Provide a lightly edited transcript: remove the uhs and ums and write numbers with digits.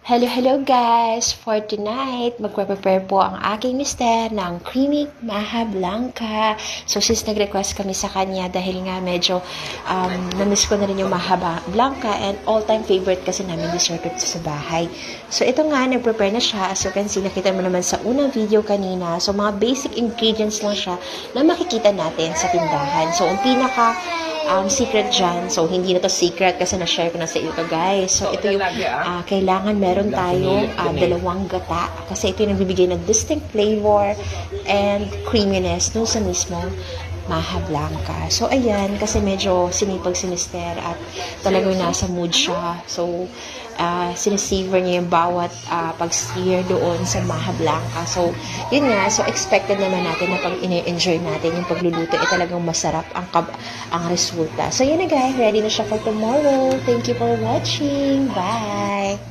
Hello, hello guys! For tonight, magpe-prepare po ang aking mister ng creamy maha blanca. So, since nag-request kami sa kanya dahil nga medyo na-miss ko na rin yung maha blanca and all-time favorite kasi namin dessert ito sa bahay. So, ito nga, nag-prepare na siya. As you can see, nakita mo naman sa unang video kanina. So, mga basic ingredients lang siya na makikita natin sa tindahan. So, ang pinaka secret dyan. So, hindi na to secret kasi na-share ko na sa iyo to, guys. So, ito yung kailangan meron tayong dalawang gata kasi ito yung nagbibigay ng distinct flavor and creaminess dun sa mismong maha blanca. So, ayan, kasi medyo sinipag si Mister at talagang nasa mood siya. So, sinisavor niya yung bawat pag-steer doon sa maha blanca. So, yun nga. So, expected naman natin na pag enjoy natin yung pagluluto, talagang masarap ang resulta. So, yun na guys. Ready na siya for tomorrow. Thank you for watching. Bye!